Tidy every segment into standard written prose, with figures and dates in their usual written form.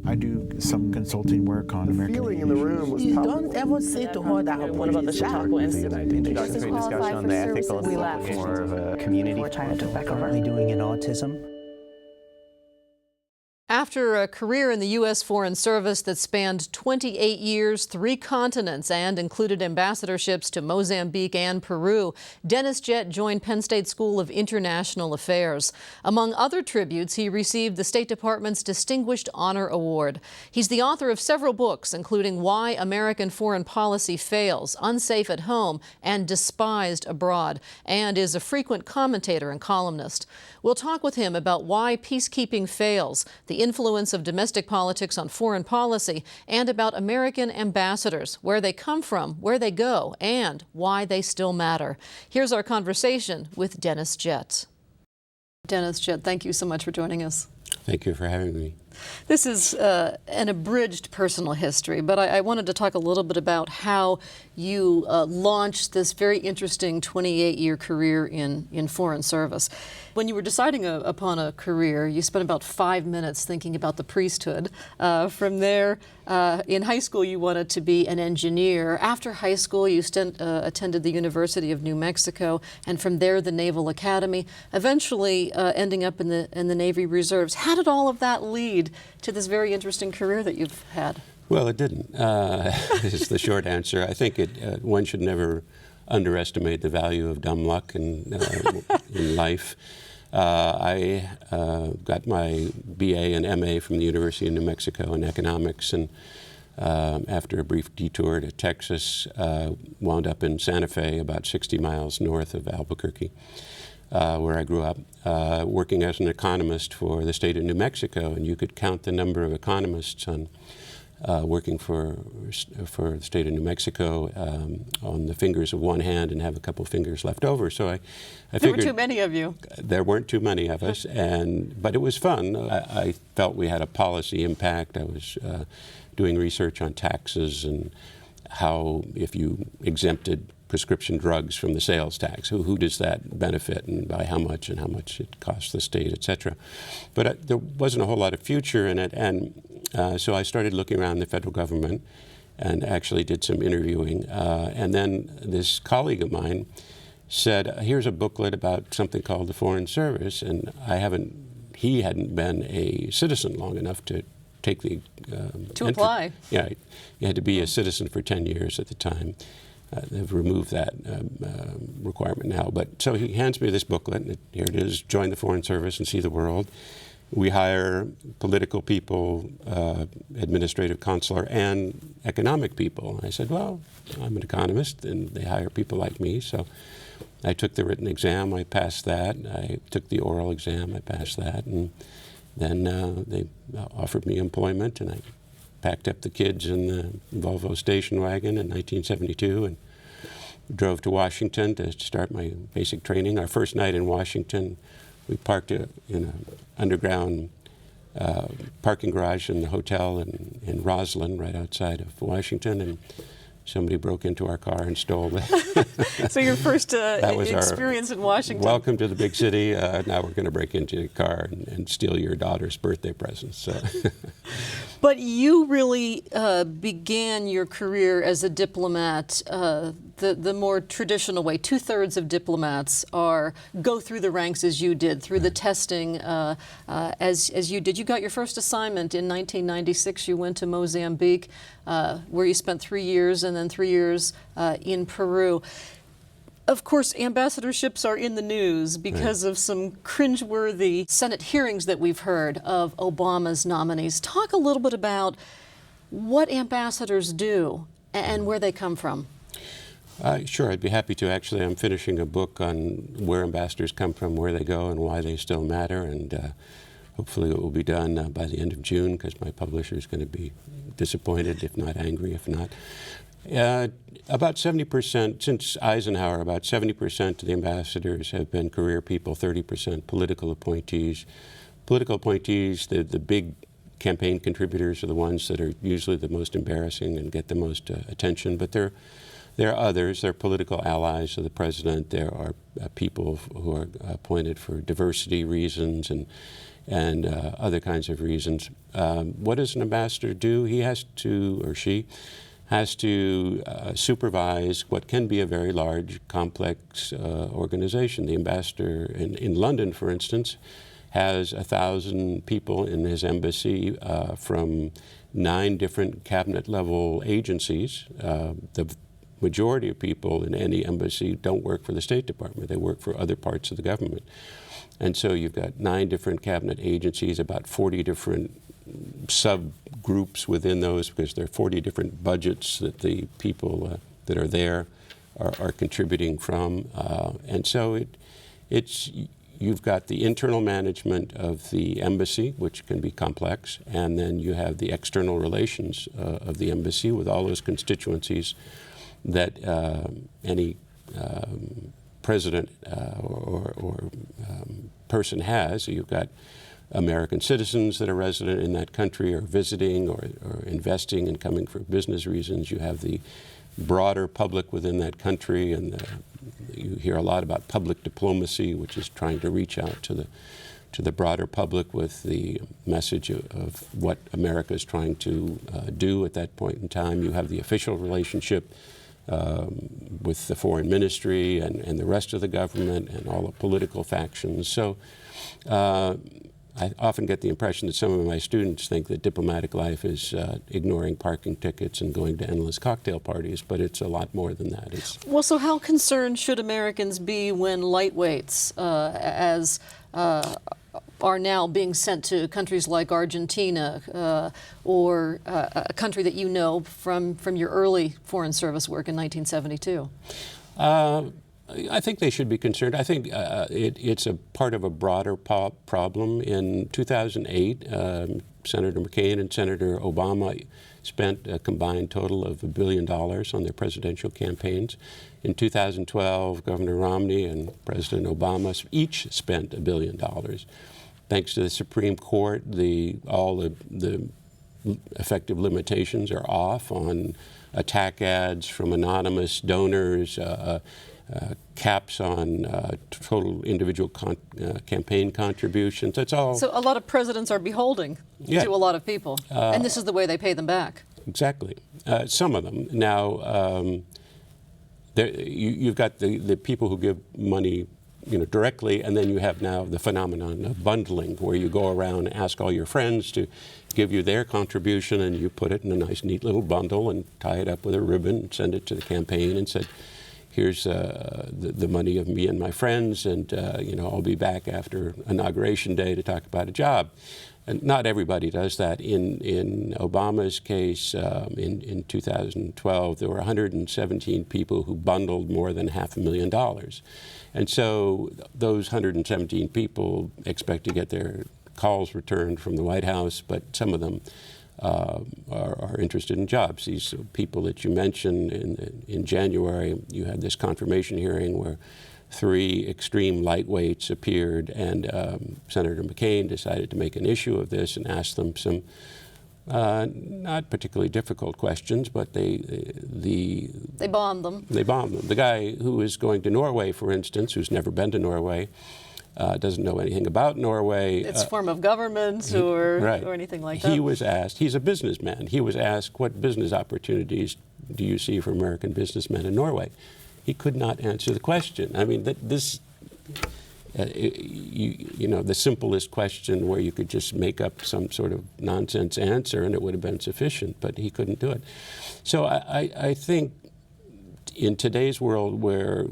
I do some consulting work on American feeling in the room was You don't ever say to her that What about the Chautauqua Institute? Introductory discussion on the ethical We left. more of a community. Before China took back over. Currently doing in autism. After a career in the U.S. Foreign Service that spanned 28 years, 3 continents, and included ambassadorships to Mozambique and Peru, Jett joined Penn State School of International Affairs. Among other tributes, he received the State Department's Distinguished Honor Award. He's the author of several books, including Why American Foreign Policy Fails, Unsafe at Home, and Despised Abroad, and is a frequent commentator and columnist. We'll talk with him about why peacekeeping fails, the influence of domestic politics on foreign policy, and about American ambassadors, where they come from, where they go, and why they still matter. Here's our conversation with Jett. Jett, thank you so much for joining us. Thank you for having me. This is an abridged personal history, but I wanted to talk a little bit about how you launched this very interesting 28-year career in foreign service. When you were deciding upon a career, you spent about 5 minutes thinking about the priesthood. From there, in high school, you wanted to be an engineer. After high school, you attended the University of New Mexico, and from there, the Naval Academy, eventually ending up in the Navy Reserves. How did all of that lead to this very interesting career that you've had? Well, it didn't, is the short answer. I think one should never underestimate the value of dumb luck in life. I got my BA and MA from the University of New Mexico in economics, and after a brief detour to Texas, wound up in Santa Fe, about 60 miles north of Albuquerque, where I grew up, working as an economist for the state of New Mexico. And you could count the number of economists on working for the state of New Mexico on the fingers of one hand and have a couple fingers left over. So I figured there were too many of you. There weren't too many of us, but it was fun. I felt we had a policy impact. I was doing research on taxes and how, if you exempted prescription drugs from the sales tax, who does that benefit and by how much and how much it costs the state, et cetera. But there wasn't a whole lot of future in it, and so I started looking around the federal government and actually did some interviewing. And then this colleague of mine said, here's a booklet about something called the Foreign Service, and he hadn't been a citizen long enough to take the apply. Yeah, you had to be a citizen for 10 years at the time. They've removed that requirement now. But so he hands me this booklet, and here it is, Join the Foreign Service and See the World. We hire political people, administrative, consular, and economic people. And I said, well, I'm an economist, and they hire people like me. So I took the written exam, I passed that. I took the oral exam, I passed that. And then they offered me employment, and I packed up the kids in the Volvo station wagon in 1972 and drove to Washington to start my basic training. Our first night in Washington, we parked in an underground parking garage in the hotel in Roslyn, right outside of Washington, and somebody broke into our car and stole it. So your first experience in Washington. Welcome to the big city. Now we're going to break into your car and steal your daughter's birthday presents. So. But you really began your career as a diplomat the more traditional way. 2/3 of diplomats go through the ranks as you did, through the testing as you did. You got your first assignment in 1996. You went to Mozambique, where you spent 3 years, and then 3 years in Peru. Of course, ambassadorships are in the news because of some cringeworthy Senate hearings that we've heard of Obama's nominees. Talk a little bit about what ambassadors do and where they come from. Sure, I'd be happy to. Actually, I'm finishing a book on where ambassadors come from, where they go, and why they still matter, and hopefully it will be done by the end of June, because my publisher is going to be disappointed, if not angry, if not. About 70%, since Eisenhower, about 70% of the ambassadors have been career people, 30% political appointees. Political appointees, the big campaign contributors are the ones that are usually the most embarrassing and get the most attention, but there There are others. There are political allies of the president. There are people who are appointed for diversity reasons and other kinds of reasons. What does an ambassador do? He has to, or she, has to supervise what can be a very large, complex organization. The ambassador in London, for instance, has 1,000 people in his embassy from 9 different cabinet-level agencies. The majority of people in any embassy don't work for the State Department. They work for other parts of the government. And so you've got 9 different cabinet agencies, about 40 different subgroups within those, because there are 40 different budgets that the people that are there are contributing from. And so you've got the internal management of the embassy, which can be complex, and then you have the external relations of the embassy with all those constituencies that any president or person has. So you've got American citizens that are resident in that country or visiting or investing and coming for business reasons. You have the broader public within that country, and you hear a lot about public diplomacy, which is trying to reach out to the broader public with the message of what America is trying to do at that point in time. You have the official relationship with the foreign ministry and the rest of the government and all the political factions. So I often get the impression that some of my students think that diplomatic life is ignoring parking tickets and going to endless cocktail parties, but it's a lot more than that. Well, so how concerned should Americans be when lightweights, as are now being sent to countries like Argentina or a country that you know from your early Foreign Service work in 1972? I think they should be concerned. I think it's a part of a broader problem. In 2008, Senator McCain and Senator Obama spent a combined total of $1 billion on their presidential campaigns. In 2012, Governor Romney and President Obama each spent $1 billion. Thanks to the Supreme Court, all the effective limitations are off on attack ads from anonymous donors, caps on total individual campaign contributions. That's all. So a lot of presidents are beholding to a lot of people, and this is the way they pay them back. Exactly. Some of them. Now, you've got the people who give money directly, and then you have now the phenomenon of bundling, where you go around and ask all your friends to give you their contribution, and you put it in a nice, neat little bundle and tie it up with a ribbon and send it to the campaign and say, here's the money of me and my friends, and I'll be back after Inauguration Day to talk about a job. And not everybody does that. In Obama's case, in 2012, there were 117 people who bundled more than $500,000. And so those 117 people expect to get their calls returned from the White House, but some of them are interested in jobs. These people that you mentioned in January, you had this confirmation hearing where 3 extreme lightweights appeared, and Senator McCain decided to make an issue of this and ask them some not particularly difficult questions, but they bombed them. They bombed them. The guy who is going to Norway, for instance, who's never been to Norway, doesn't know anything about Norway. Its form of government or anything like that. He was asked, he's a businessman, he was asked, what business opportunities do you see for American businessmen in Norway? He could not answer the question. I mean, the simplest question where you could just make up some sort of nonsense answer and it would have been sufficient, but he couldn't do it. So I think in today's world, where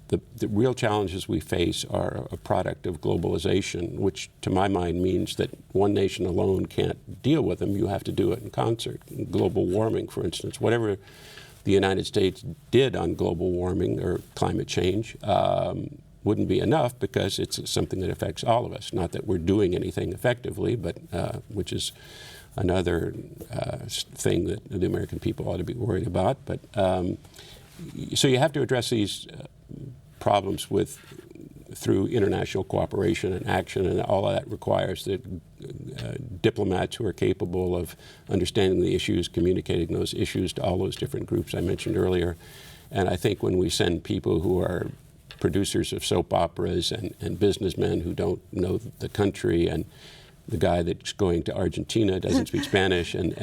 the real challenges we face are a product of globalization, which to my mind means that one nation alone can't deal with them. You have to do it in concert. Global warming, for instance, whatever the United States did on global warming or climate change wouldn't be enough, because it's something that affects all of us. Not that we're doing anything effectively, but which is another thing that the American people ought to be worried about. But so you have to address these problems through international cooperation and action, and all of that requires that diplomats who are capable of understanding the issues, communicating those issues to all those different groups I mentioned earlier. And I think when we send people who are producers of soap operas and businessmen who don't know the country, and the guy that's going to Argentina doesn't speak Spanish and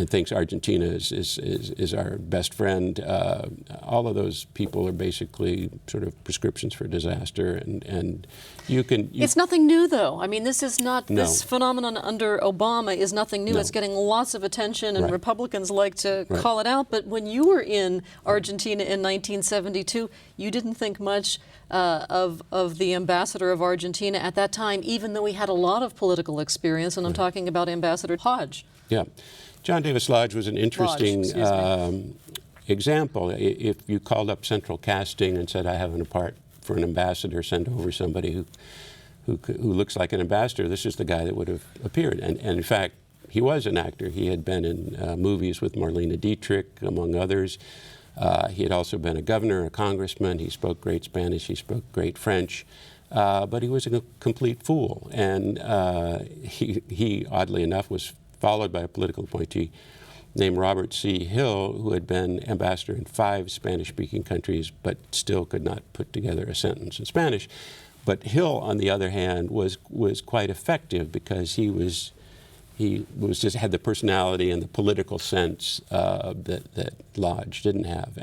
thinks Argentina is our best friend. All of those people are basically sort of prescriptions for disaster, and It's nothing new, though. I mean, this is not, No. this phenomenon under Obama is nothing new. No. It's getting lots of attention, and Right. Republicans like to Right. call it out. But when you were in Argentina in 1972, you didn't think much of the ambassador of Argentina at that time, even though he had a lot of political experience, and I'm talking about Ambassador Hodge. Yeah. John Davis Lodge was an interesting excuse me. example. If you called up central casting and said, I have a part for an ambassador, send over somebody who looks like an ambassador, this is the guy that would have appeared. And in fact, he was an actor. He had been in movies with Marlene Dietrich, among others. He had also been a governor, a congressman. He spoke great Spanish. He spoke great French. But he was a complete fool. And he, oddly enough, was followed by a political appointee named Robert C. Hill, who had been ambassador in 5 Spanish-speaking countries, but still could not put together a sentence in Spanish. But Hill, on the other hand, was quite effective because he just had the personality and the political sense that Lodge didn't have.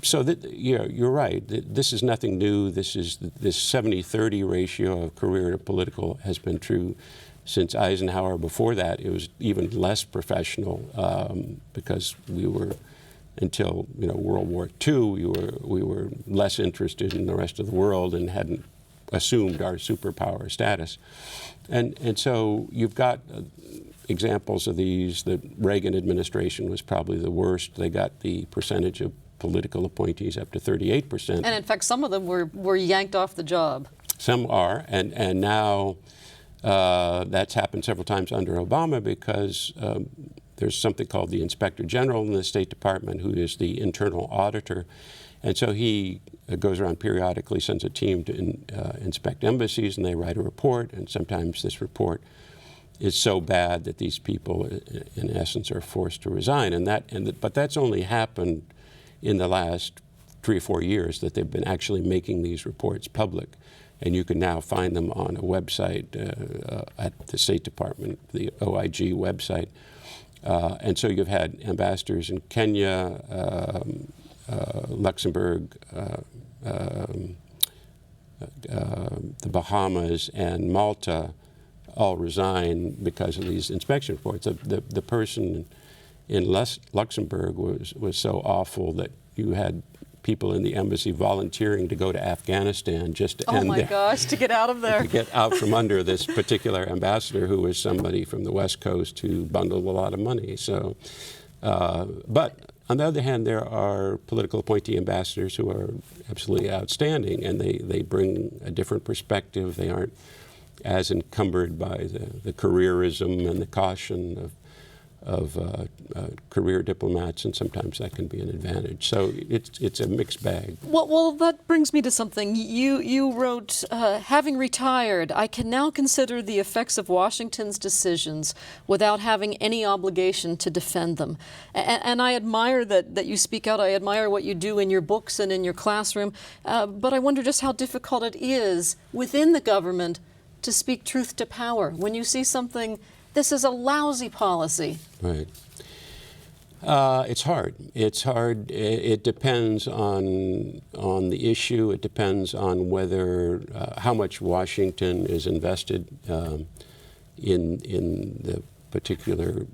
So you're right. This is nothing new. This 70-30 ratio of career to political has been true since Eisenhower. Before that, it was even less professional because we were, until World War II, we were less interested in the rest of the world and hadn't assumed our superpower status. And so you've got examples of these. The Reagan administration was probably the worst. They got the percentage of political appointees up to 38%. And in fact, some of them were yanked off the job. Some are, and now that's happened several times under Obama because there's something called the Inspector General in the State Department, who is the internal auditor. And so he goes around periodically, sends a team to inspect embassies, and they write a report. And sometimes this report is so bad that these people, in essence, are forced to resign. But that's only happened in the last 3 or 4 years that they've been actually making these reports public. And you can now find them on a website at the State Department, the OIG website. And so you've had ambassadors in Kenya, Luxembourg, the Bahamas, and Malta all resign because of these inspection reports. The person in Luxembourg was so awful that you had people in the embassy volunteering to go to Afghanistan just to end there. Oh my gosh, to get out of there. To get out from under this particular ambassador who was somebody from the West Coast who bundled a lot of money. So, but on the other hand, there are political appointee ambassadors who are absolutely outstanding, and they bring a different perspective. They aren't as encumbered by the careerism and the caution of career diplomats, and sometimes that can be an advantage. So it's a mixed bag. Well, that brings me to something. You wrote, having retired, I can now consider the effects of Washington's decisions without having any obligation to defend them. And I admire that you speak out. I admire what you do in your books and in your classroom. But I wonder just how difficult it is within the government to speak truth to power. When you see something, this is a lousy policy. Right. It's hard. It's hard. It depends on the issue. It depends on whether how much Washington is invested in the particular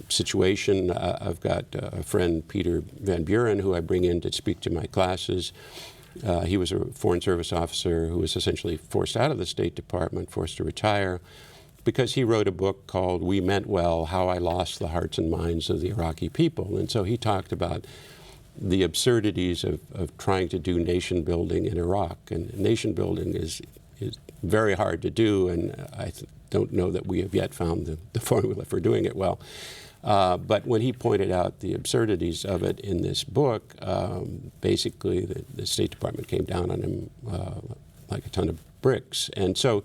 situation. I've got a friend, Peter Van Buren, who I bring in to speak to my classes. He was a Foreign Service officer who was essentially forced out of the State Department, forced to retire, because he wrote a book called We Meant Well, How I Lost the Hearts and Minds of the Iraqi People. And so he talked about the absurdities of trying to do nation building in Iraq. And nation building is very hard to do, and I don't know that we have yet found the formula for doing it well. But when he pointed out the absurdities of it in this book, basically the State Department came down on him like a ton of BRICS. And so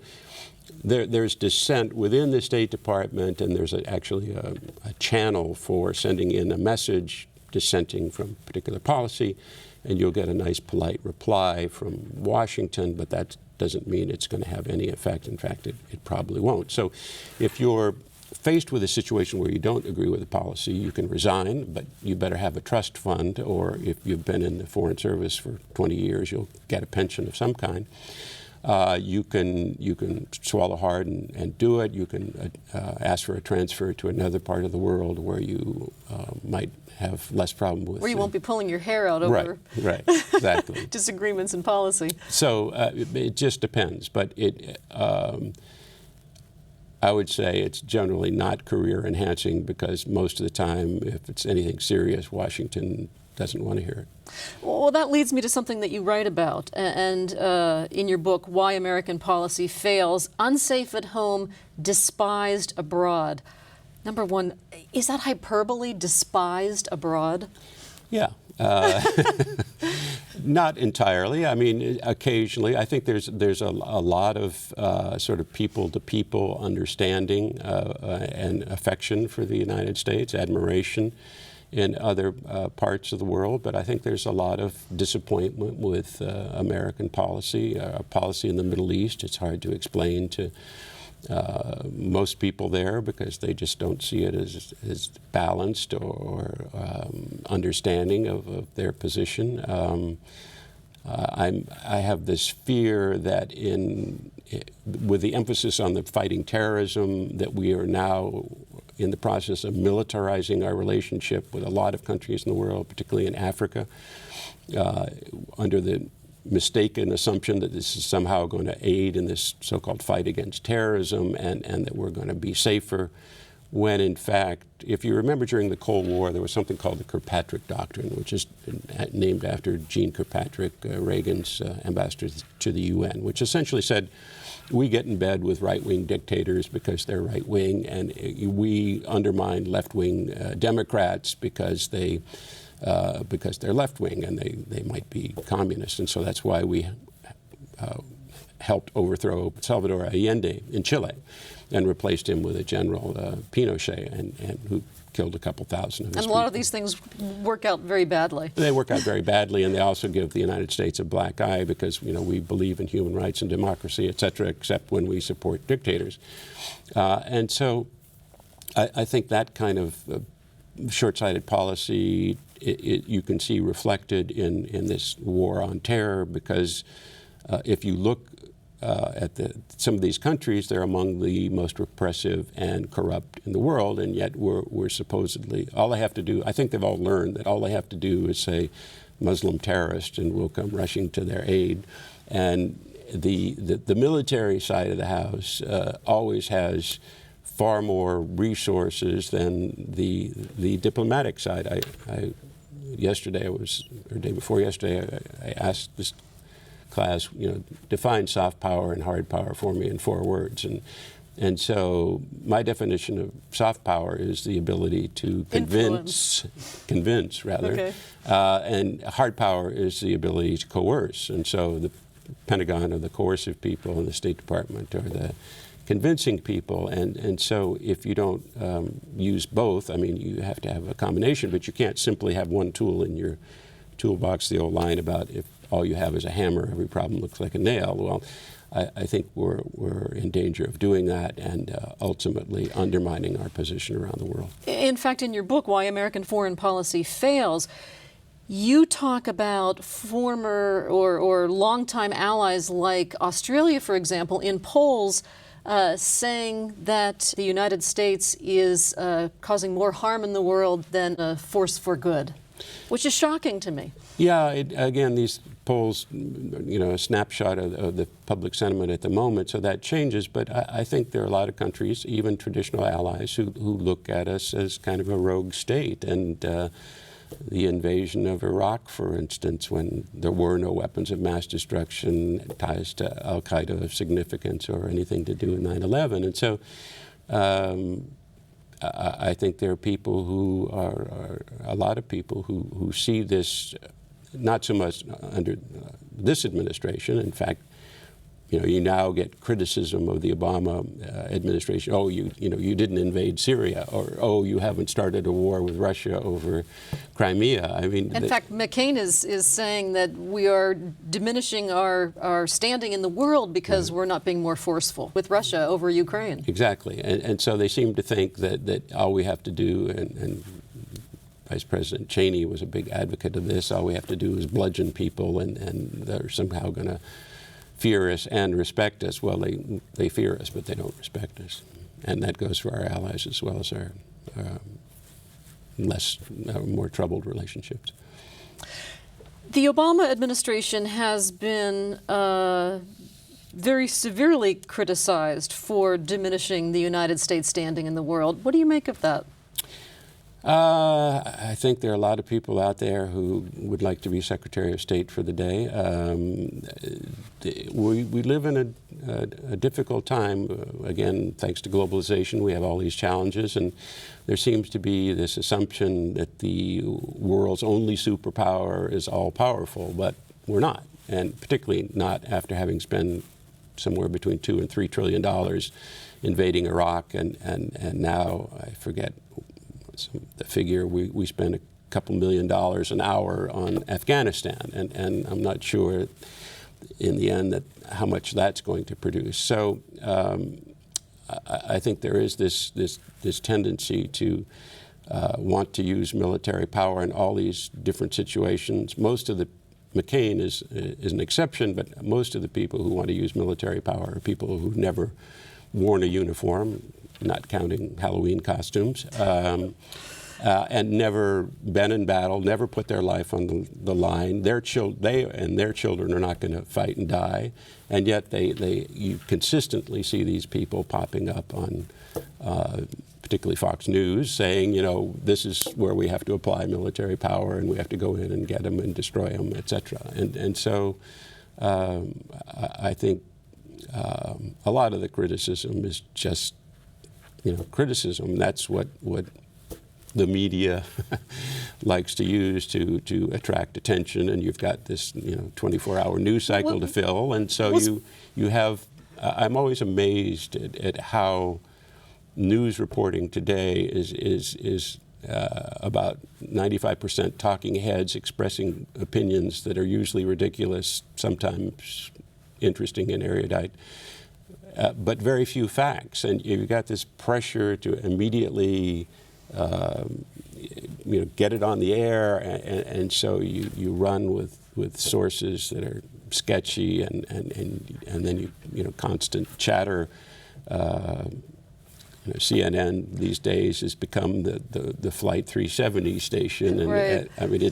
there's dissent within the State Department, and there's actually a channel for sending in a message dissenting from particular policy, and you'll get a nice polite reply from Washington, but that doesn't mean it's going to have any effect. In fact, it probably won't. So if you're faced with a situation where you don't agree with the policy, you can resign, but you better have a trust fund, or if you've been in the Foreign Service for 20 years, you'll get a pension of some kind. You can swallow hard and do it. You can ask for a transfer to another part of the world where you might have less problem with. Where you won't be pulling your hair out over right, exactly. disagreements in policy. So it just depends, but I would say it's generally not career enhancing, because most of the time, if it's anything serious, Washington doesn't want to hear it. Well, that leads me to something that you write about, and in your book, Why American Policy Fails: Unsafe at Home, Despised Abroad. Number one, is that hyperbole, despised abroad? Yeah. Not entirely. I mean, occasionally. I think there's a lot of sort of people-to-people understanding and affection for the United States, admiration in other parts of the world. But I think there's a lot of disappointment with American policy, policy in the Middle East. It's hard to explain to most people there because they just don't see it as balanced or understanding of their position. I have this fear that with the emphasis on the fighting terrorism, that we are now in the process of militarizing our relationship with a lot of countries in the world, particularly in Africa, under the mistaken assumption that this is somehow going to aid in this so-called fight against terrorism, and that we're going to be safer, when in fact, if you remember during the Cold War, there was something called the Kirkpatrick Doctrine, which is named after Gene Kirkpatrick, Reagan's ambassador to the UN, which essentially said, we get in bed with right-wing dictators because they're right-wing, and we undermine left-wing Democrats because they're left-wing and they might be communist. And so that's why we helped overthrow Salvador Allende in Chile and replaced him with a general, Pinochet, and who killed a couple thousand of his And a lot people. of these things work out very badly. They work out very badly, and they also give the United States a black eye because, we believe in human rights and democracy, et cetera, except when we support dictators. And so I think that kind of short-sighted policy you can see reflected in this war on terror, because if you look at some of these countries, they're among the most repressive and corrupt in the world, and yet we're supposedly, all they have to do, I think they've all learned that all they have to do is say Muslim terrorist and we'll come rushing to their aid. And the military side of the house always has far more resources than the diplomatic side. Yesterday, or day before yesterday, I asked this class, define soft power and hard power for me in 4 words. And so my definition of soft power is the ability to convince rather. Okay. And hard power is the ability to coerce. And so the Pentagon are the coercive people, and the State Department are the convincing people. And so if you don't use both, I mean, you have to have a combination, but you can't simply have one tool in your toolbox. The old line about if all you have is a hammer, every problem looks like a nail. Well, I think we're in danger of doing that and ultimately undermining our position around the world. In fact, in your book, Why American Foreign Policy Fails, you talk about former or longtime allies like Australia, for example, in polls saying that the United States is causing more harm in the world than a force for good, which is shocking to me. Yeah, again, these polls, a snapshot of the public sentiment at the moment, so that changes. But I think there are a lot of countries, even traditional allies, who look at us as kind of a rogue state. And the invasion of Iraq, for instance, when there were no weapons of mass destruction, ties to al-Qaeda of significance or anything to do with 9/11. And so I think there are people who are a lot of people who see this not so much under this administration. In fact, you now get criticism of the Obama administration. Oh, you didn't invade Syria, or oh, you haven't started a war with Russia over Crimea. I mean, in fact, McCain is saying that we are diminishing our standing in the world because we're not being more forceful with Russia over Ukraine. Exactly, and so they seem to think that all we have to do, and Vice President Cheney was a big advocate of this, all we have to do is bludgeon people, and they're somehow going to fear us and respect us. Well, they fear us, but they don't respect us. And that goes for our allies as well as our more troubled relationships. The Obama administration has been very severely criticized for diminishing the United States' standing in the world. What do you make of that? I think there are a lot of people out there who would like to be Secretary of State for the day. We live in a difficult time. Again, thanks to globalization, we have all these challenges, and there seems to be this assumption that the world's only superpower is all-powerful, but we're not, and particularly not after having spent somewhere between $2 and $3 trillion invading Iraq, and now, I forget the figure, we spend a couple $1 million an hour on Afghanistan, and I'm not sure in the end that how much that's going to produce. So I think there is this tendency to want to use military power in all these different situations. McCain is an exception, but most of the people who want to use military power are people who've never worn a uniform, not counting Halloween costumes, and never been in battle, never put their life on the line. They and their children are not going to fight and die, and yet you consistently see these people popping up on particularly Fox News saying, this is where we have to apply military power and we have to go in and get them and destroy them, etc. And so I think a lot of the criticism is just criticism. That's what the media likes to use to attract attention, and you've got this 24-hour news cycle to fill, and so you have. I'm always amazed at how news reporting today is about 95% talking heads expressing opinions that are usually ridiculous, sometimes interesting and erudite. But very few facts, and you've got this pressure to immediately, get it on the air, and so you run with sources that are sketchy, and then constant chatter. CNN these days has become the Flight 370 station, and right. I mean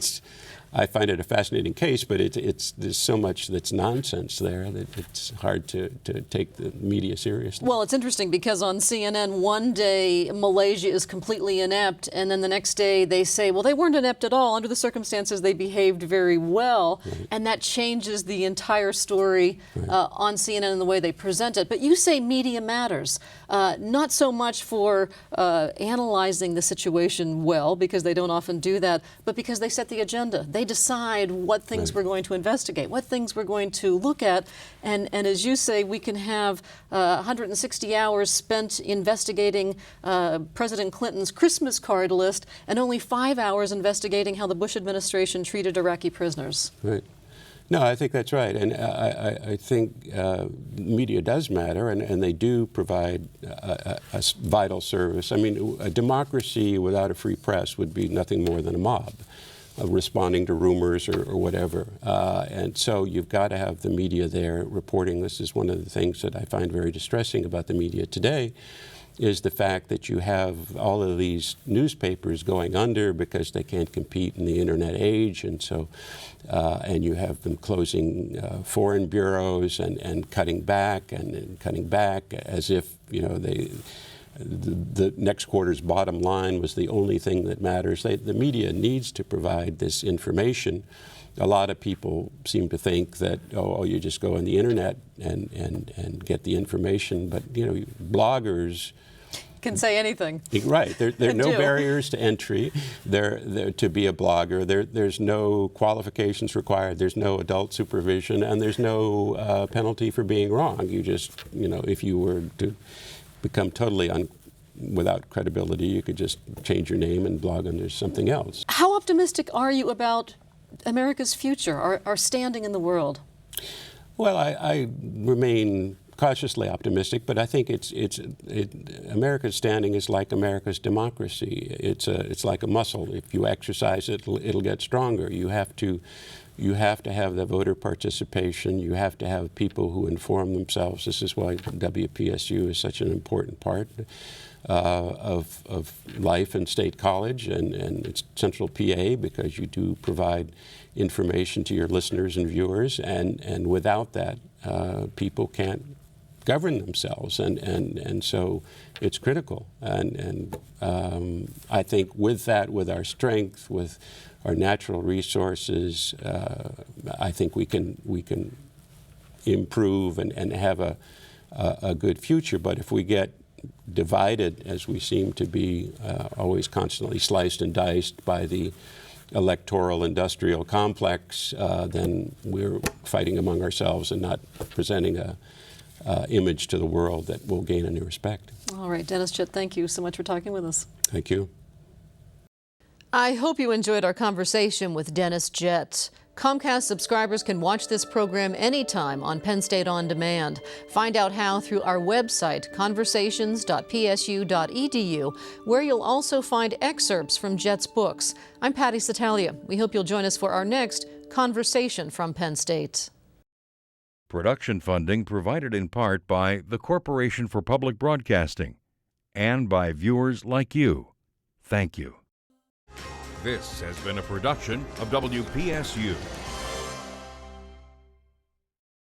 I find it a fascinating case, but there's so much that's nonsense there that it's hard to take the media seriously. Well, it's interesting because on CNN, one day Malaysia is completely inept, and then the next day they say, well, they weren't inept at all. Under the circumstances, they behaved very well, right. And that changes the entire story right. On CNN and the way they present it. But you say media matters, not so much for analyzing the situation well, because they don't often do that, but because they set the agenda. They decide what things right. we're going to investigate, what things we're going to look at, and as you say, we can have 160 hours spent investigating President Clinton's Christmas card list and only 5 hours investigating how the Bush administration treated Iraqi prisoners. Right. No, I think that's right, and I think media does matter, and they do provide a vital service. I mean, a democracy without a free press would be nothing more than a mob. Responding to rumors or whatever. And so you've got to have the media there reporting. This is one of the things that I find very distressing about the media today, is the fact that you have all of these newspapers going under because they can't compete in the internet age, and so and you have them closing foreign bureaus and cutting back and cutting back as if the next quarter's bottom line was the only thing that matters. The media needs to provide this information. A lot of people seem to think that, you just go on the internet and get the information. But, bloggers can say anything. Right. There are no Do. barriers to entry. There to be a blogger. There's no qualifications required. There's no adult supervision, and there's no penalty for being wrong. You just, if you were to become totally without credibility, you could just change your name and blog under something else. How optimistic are you about America's future, our standing in the world? Well, I remain cautiously optimistic, but I think America's standing is like America's democracy. It's like a muscle. If you exercise it, it'll get stronger. You have to have the voter participation. You have to have people who inform themselves. This is why WPSU is such an important part of life in State College and its Central PA, because you do provide information to your listeners and viewers, and without that, people can't govern themselves, and so it's critical. And I think with that, with our strength, with our natural resources, I think we can improve and have a good future. But if we get divided, as we seem to be always constantly sliced and diced by the electoral industrial complex, then we're fighting among ourselves and not presenting a image to the world that will gain any respect. All right, Dennis Jett, thank you so much for talking with us. Thank you. I hope you enjoyed our conversation with Dennis Jett. Comcast subscribers can watch this program anytime on Penn State On Demand. Find out how through our website, conversations.psu.edu, where you'll also find excerpts from Jett's books. I'm Patty Satalia. We hope you'll join us for our next Conversation from Penn State. Production funding provided in part by the Corporation for Public Broadcasting and by viewers like you. Thank you. This has been a production of WPSU.